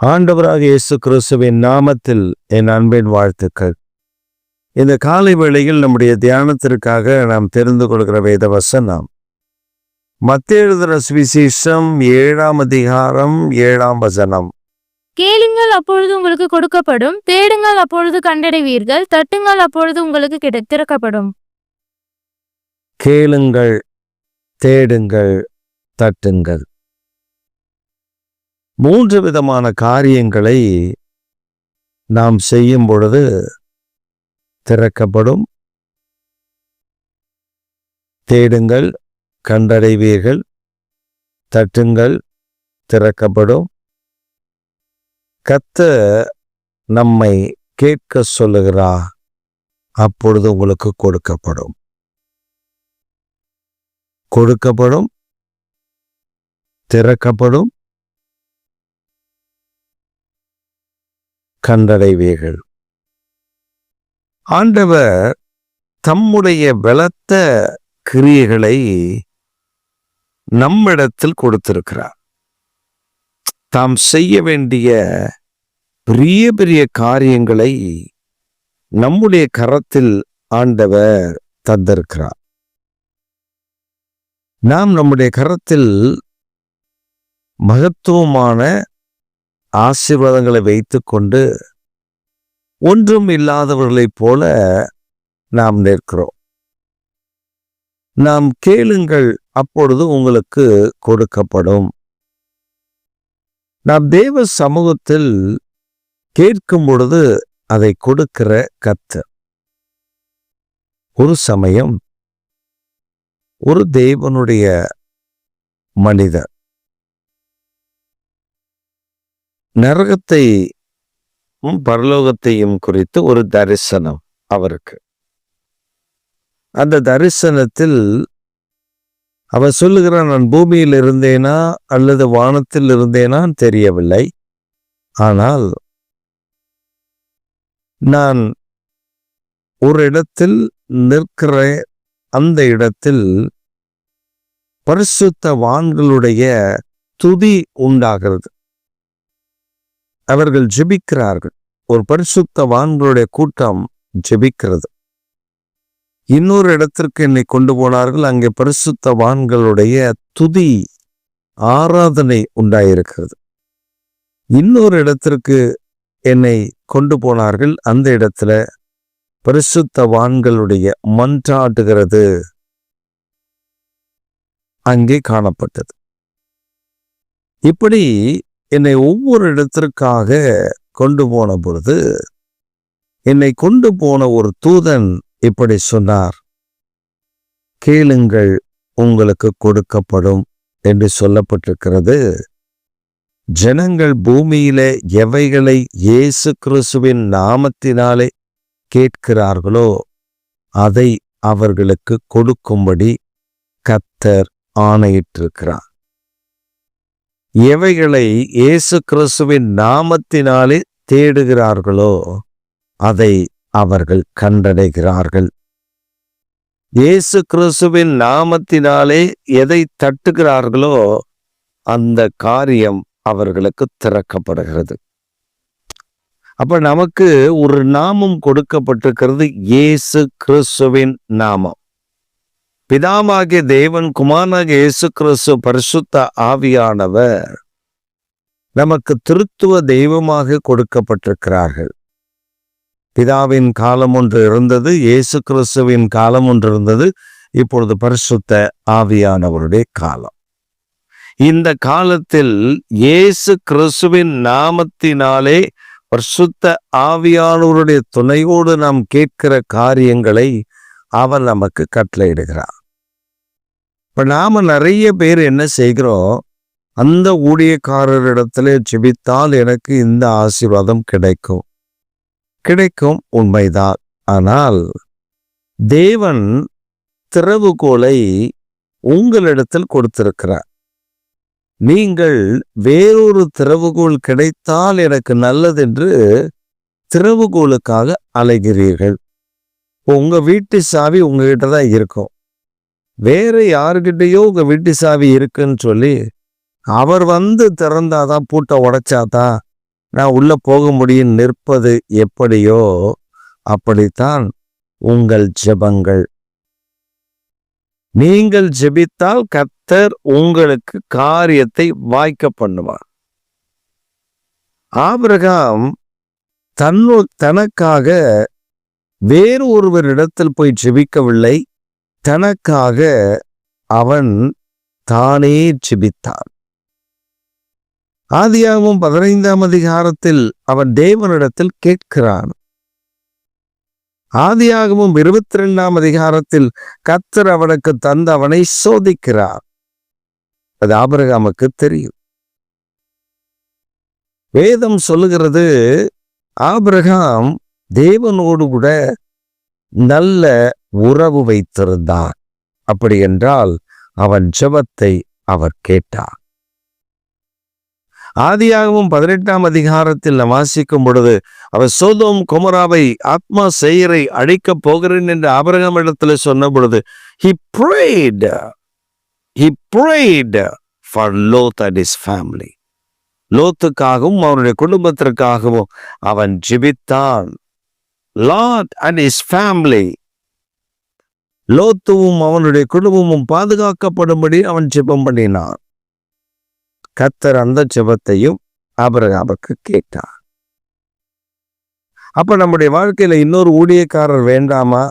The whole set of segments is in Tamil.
ஆண்டவராக இயேசு கிறிஸ்துவின் நாமத்தில் என் அன்பின் வாழ்த்துக்கள். இந்த காலை வேளையில் நம்முடைய தியானத்திற்காக நாம் தெரிந்து கொள்கிற வேத வசனம் மத்தேயு எழுதின சுவிசேஷம் 7ஆம் அதிகாரம் 7ஆம் வசனம். கேளுங்கள், அப்பொழுது உங்களுக்கு கொடுக்கப்படும். தேடுங்கள், அப்பொழுது கண்டடைவீர்கள். தட்டுங்கள், அப்பொழுது உங்களுக்கு திறக்கப்படும். கேளுங்கள், தேடுங்கள், தட்டுங்கள். 3 விதமான காரியங்களை நாம் செய்யும் பொழுது திறக்கப்படும். தேடுங்கள், கண்டடைவீர்கள். தட்டுங்கள், திறக்கப்படும். கர்த்தர் நம்மை கேட்க சொல்லுகிறார், அப்பொழுது உங்களுக்கு கொடுக்கப்படும். கொடுக்கப்படும், திறக்கப்படும், கண்டடைவீர்கள். ஆண்டவர் தம்முடைய பலத்த கிரியைகளை நம்மிடத்தில் கொடுத்திருக்கிறார். தாம் செய்ய வேண்டிய பெரிய பெரிய காரியங்களை நம்முடைய கரத்தில் ஆண்டவர் தந்திருக்கிறார். நாம் நம்முடைய கரத்தில் மகத்துவமான ஆசீர்வாதங்களை வைத்துக்கொண்டு ஒன்றும் இல்லாதவர்களைப் போல நாம் நிற்கிறோம். நாம் கேளுங்கள், அப்பொழுது உங்களுக்கு கொடுக்கப்படும். நாம் தேவ சமூகத்தில் கேட்கும் பொழுது அதை கொடுக்கிற கர்த்தர். ஒரு சமயம் ஒரு தேவனுடைய மனிதர் நரகத்தையும் பரலோகத்தையும் குறித்து ஒரு தரிசனம் அவருக்கு. அந்த தரிசனத்தில் அவர் சொல்லுகிறார், நான் பூமியில் இருந்தேனா அல்லது வானத்தில் இருந்தேனா தெரியவில்லை, ஆனால் நான் ஒரு இடத்தில் நிற்கிற அந்த இடத்தில் பரிசுத்தவான்களுடைய துதி உண்டாகிறது. அவர்கள் ஜெபிக்கிறார்கள். ஒரு பரிசுத்தவான்களுடைய கூட்டம் ஜெபிக்கிறது. இன்னொரு இடத்திற்கு என்னை கொண்டு போனார்கள். அங்கே பரிசுத்தவான்களுடைய துதி ஆராதனை உண்டாயிருக்கிறது. இன்னொரு இடத்திற்கு என்னை கொண்டு போனார்கள். அந்த இடத்துல பரிசுத்தவான்களுடைய மன்றாடுகிறது அங்கே காணப்பட்டது. இப்படி என்னை ஒவ்வொரு இடத்திற்காக கொண்டு போன பொழுது என்னை கொண்டு போன ஒரு தூதன் இப்படி சொன்னார், கேளுங்கள், உங்களுக்கு கொடுக்கப்படும் என்று சொல்லப்பட்டிருக்கிறது. ஜனங்கள் பூமியிலே எவைகளை இயேசு கிறிஸ்துவின் நாமத்தினாலே கேட்கிறார்களோ அதை அவர்களுக்கு கொடுக்கும்படி கர்த்தர் ஆணையிட்டிருக்கிறார். எவைகளை இயேசு கிறிஸ்துவின் நாமத்தினாலே தேடுகிறார்களோ அதை அவர்கள் கண்டடைகிறார்கள். இயேசு கிறிஸ்துவின் நாமத்தினாலே எதை தட்டுகிறார்களோ அந்த காரியம் அவர்களுக்கு திறக்கப்படுகிறது. அப்ப நமக்கு ஒரு நாமம் கொடுக்கப்பட்டிருக்கிறது, இயேசு கிறிஸ்துவின் நாமம். பிதாவாகிய தேவன், குமாரனாகிய இயேசு கிறிஸ்து, பரிசுத்த ஆவியானவர் நமக்கு திருத்துவ தெய்வமாக கொடுக்கப்பட்டிருக்கிறார்கள். பிதாவின் காலம் ஒன்று இருந்தது, இயேசு கிறிஸ்துவின் காலம் ஒன்று இருந்தது, இப்பொழுது பரிசுத்த ஆவியானவருடைய காலம். இந்த காலத்தில் இயேசு கிறிஸ்துவின் நாமத்தினாலே பரிசுத்த ஆவியானவருடைய துணையோடு நாம் கேட்கிற காரியங்களை அவர் நமக்கு கட்டளையிடுகிறார். இப்ப நாம நிறைய பேர் என்ன செய்கிறோம், அந்த ஊழியக்காரரிடத்துல ஜெபித்தால் எனக்கு இந்த ஆசீர்வாதம் கிடைக்கும், உண்மைதான். ஆனால் தேவன் திறவுகோலை உங்களிடத்தில் கொடுத்திருக்கிறார். நீங்கள் வேறொரு திறவுகோல் கிடைத்தால் எனக்கு நல்லதென்று திறவுகோலுக்காக அலைகிறீர்கள். உங்க வீட்டு சாவி உங்ககிட்ட தான் இருக்கும். வேற யாருக்கிட்டையோ உங்க வீட்டு சாவி இருக்குன்னு சொல்லி அவர் வந்து திறந்தாதான், பூட்டை உடைச்சாதான் நான் உள்ள போக முடியும். நிற்பது எப்படியோ அப்படித்தான் உங்கள் ஜெபங்கள். நீங்கள் ஜெபித்தால் கர்த்தர் உங்களுக்கு காரியத்தை வாய்க்க பண்ணுவார். ஆபிரகாம் தனக்காக வேறு ஒருவரிடத்தில் போய் ஜெபிக்கவில்லை. தனக்காக அவன் தானே ஜெபித்தான். ஆதியாகமம் 15ஆம் அதிகாரத்தில் அவன் தேவனிடத்தில் கேட்கிறான். ஆதியாகமம் 22ஆம் அதிகாரத்தில் கர்த்தர் அவனுக்கு தந்த அவனை சோதிக்கிறார். அது ஆபிரகாமுக்கு தெரியும். வேதம் சொல்லுகிறது, ஆபிரகாம் தேவனோடு கூட நல்ல உறவு வைத்திருந்தான். அப்படி என்றால் அவன் ஜெபத்தை அவர் கேட்டார். ஆதியாகமம் 18ஆம் அதிகாரத்தில் நாம் வாசிக்கும் பொழுது, அவர் சோதோம் கொமோராவை ஆத்மா சேயரை அழிக்கப் போகிறேன் என்று ஆபிரகாம் இடத்துல சொன்ன பொழுது, he prayed for Lot and his family. லோத்துக்காகவும் அவனுடைய குடும்பத்திற்காகவும் அவன் ஜெபித்தான். Lot and his family, லோத்துவும் அவனுடைய குடும்பமும் பாதுகாக்கப்படும்படி அவன் ஜெபம் பண்ணினான். கர்த்தர் அந்த ஜெபத்தையும் ஆபிரகாமுக்கு கேட்டார். அப்ப நம்முடைய வாழ்க்கையில இன்னொரு ஊழியக்காரர் வேண்டாமா?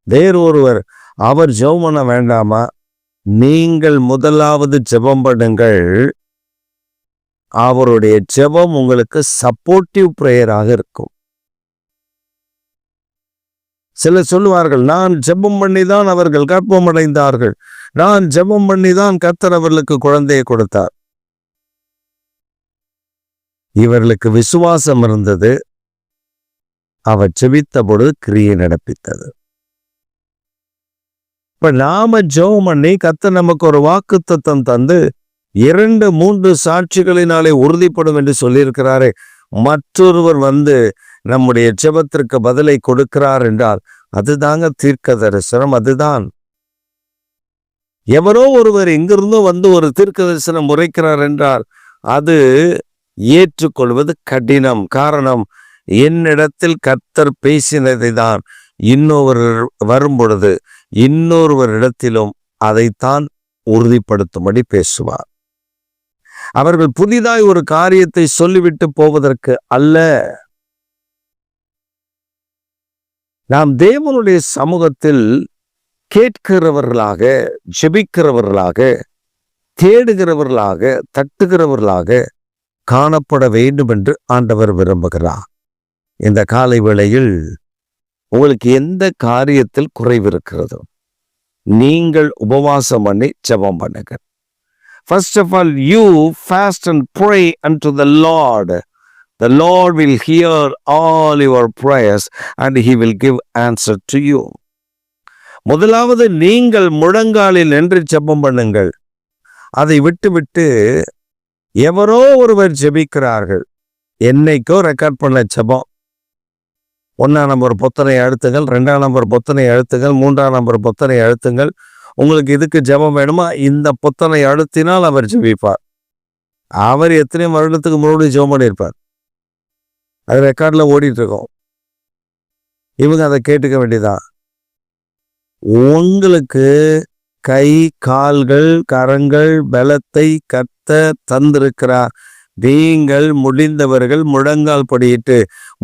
வேறு ஒருவர் அவர் ஜெபம் பண்ண வேண்டாமா? நீங்கள் முதலாவது ஜெபம் பண்ணுங்கள். அவருடைய ஜெபம் உங்களுக்கு சப்போர்ட்டிவ் பிரேயராக இருக்கும். சிலர் சொல்லுவார்கள், நான் ஜெபம் பண்ணிதான் அவர்கள் கர்ப்பம் அடைந்தார்கள், நான் ஜெபம் பண்ணிதான் கர்த்தர் அவர்களுக்கு குழந்தையை கொடுத்தார். இவர்களுக்கு விசுவாசம் இருந்தது, அவர் ஜெபித்த பொழுது கிரியை நடப்பித்தது. இப்ப நாம ஜெபம் பண்ணி கர்த்தர் நமக்கு ஒரு வாக்குத்தத்தம் தந்து 2-3 சாட்சிகளினாலே உறுதிப்படும் என்று சொல்லியிருக்கிறாரே, மற்றொருவர் வந்து நம்முடைய ஜெபத்திற்கு பதிலை கொடுக்கிறார் என்றால் அதுதாங்க தீர்க்க தரிசனம். அதுதான். எவரோ ஒருவர் எங்கிருந்தோ வந்து ஒரு தீர்க்க தரிசனம் உரைக்கிறார் என்றால் அது ஏற்றுக்கொள்வது கடினம். காரணம், என்னிடத்தில் கர்த்தர் பேசினதை தான் இன்னொரு வரும் பொழுது இன்னொருவரிடத்திலும் அதைத்தான் உறுதிப்படுத்தும்படி பேசுவார். அவர்கள் புதிதாய் ஒரு காரியத்தை சொல்லிவிட்டு போவதற்கு அல்ல. நாம் தேவனுடைய சமூகத்தில் கேட்கிறவர்களாக, ஜெபிக்கிறவர்களாக, தேடுகிறவர்களாக, தட்டுகிறவர்களாக காணப்பட வேண்டும் என்று ஆண்டவர் விரும்புகிறார். இந்த காலை வேளையில் உங்களுக்கு எந்த காரியத்தில் குறைவு இருக்கிறதோ நீங்கள் உபவாசம் பண்ணி ஜெபம் பண்ணுங்க. First of all, you fast and pray unto the Lord. The Lord will hear all your prayers and he will give answer to you. முதலாவது நீங்கள் முழங்காலில் நின்று ஜெபம் பண்ணுங்கள். அதை விட்டு எவரோ ஒருவர் ஜெபிக்கிறார்கள். என்னைக்கோ ரெக்கார்ட் பண்ண ஜெபம். 1ஆம் நம்பர் பொத்தனை அழுத்துங்கள், 2ஆம் நம்பர் பொத்தனை அழுத்துங்கள், 3ஆம் நம்பர் பொத்தனை அழுத்துங்கள். உங்களுக்கு இதுக்கு ஜெபம் வேணுமா? இந்த பொத்தனை அழுத்தினால் அவர் ஜெபிப்பார். அவர் எத்தனை வருடத்துக்கு முன்னாடி ஜெபம் பண்ணியிருப்பார். அது ரெக்கார்ட்ல ஓடிட்டு இருக்கோம். இவங்க அதை கேட்டுக்க வேண்டியதான். உங்களுக்கு கை, கால்கள், கரங்கள், பலத்தை கர்த்தர் தந்திருக்கிறார். நீங்கள் முடிந்தவர்கள் முழங்கால் படியிட்டு,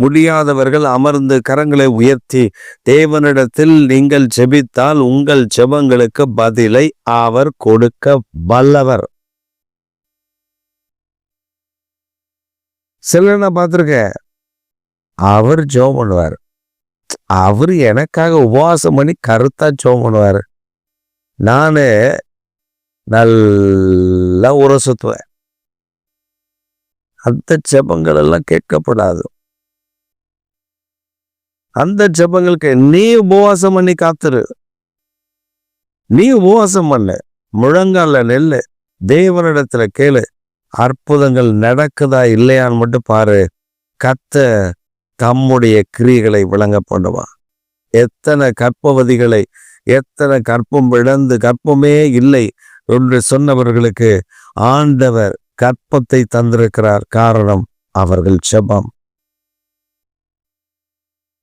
முடியாதவர்கள் அமர்ந்து கரங்களை உயர்த்தி தேவனிடத்தில் நீங்கள் ஜெபித்தால் உங்கள் ஜெபங்களுக்கு பதிலை அவர் கொடுக்க வல்லவர். சிலர் நான் பார்த்திருக்கேன், அவர் ஜெபம் பண்ணுவார். அவர் எனக்காக உபவாசம் பண்ணி கருத்தா ஜெபம் பண்ணுவார். நானு நல்லா ஊற சுத்துவேன். அந்த ஜெபங்கள் எல்லாம் கேட்கப்படாது. அந்த ஜெபங்களுக்கு நீ உபவாசம் பண்ணி காத்துரு. நீ உபவாசம் பண்ண, முழங்கால நெல்லு, தேவனிடத்துல கேளு. அற்புதங்கள் நடக்குதா இல்லையான்னு மட்டும் பாரு. கர்த்தர் தம்முடைய கிரியைகளை விளங்க பண்ணுவான். எத்தனை கர்ப்பவதிகளை, எத்தனை கற்பம் இழந்து கற்பமே இல்லை என்று சொன்னவர்களுக்கு ஆண்டவர் கற்பத்தை தந்திருக்கிறார். காரணம், அவர்கள் செபம்.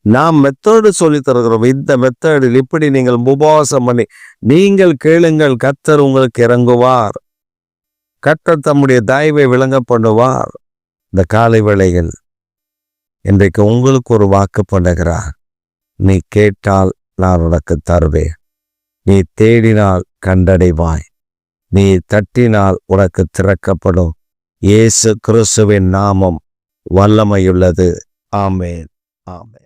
நாம் மெத்தடு சொல்லித் தருகிறோம். இந்த மெத்தடில் இப்படி நீங்கள் உபவாசம் பண்ணி நீங்கள் கேளுங்கள், கர்த்தர் உங்களுக்கு இறங்குவார், கர்த்தர் தம்முடைய தயவை விளங்க பண்ணுவார். இந்த காலை வேளையில் இன்றைக்கு உங்களுக்கு ஒரு வாக்கு பண்ணுகிறார். நீ கேட்டால் நான் உனக்கு தருவேன், நீ தேடினால் கண்டடைவாய், நீ தட்டினால் உனக்கு திறக்கப்படும். இயேசு கிறிஸ்துவின் நாமம் வல்லமையுள்ளது. ஆமென், ஆமென்.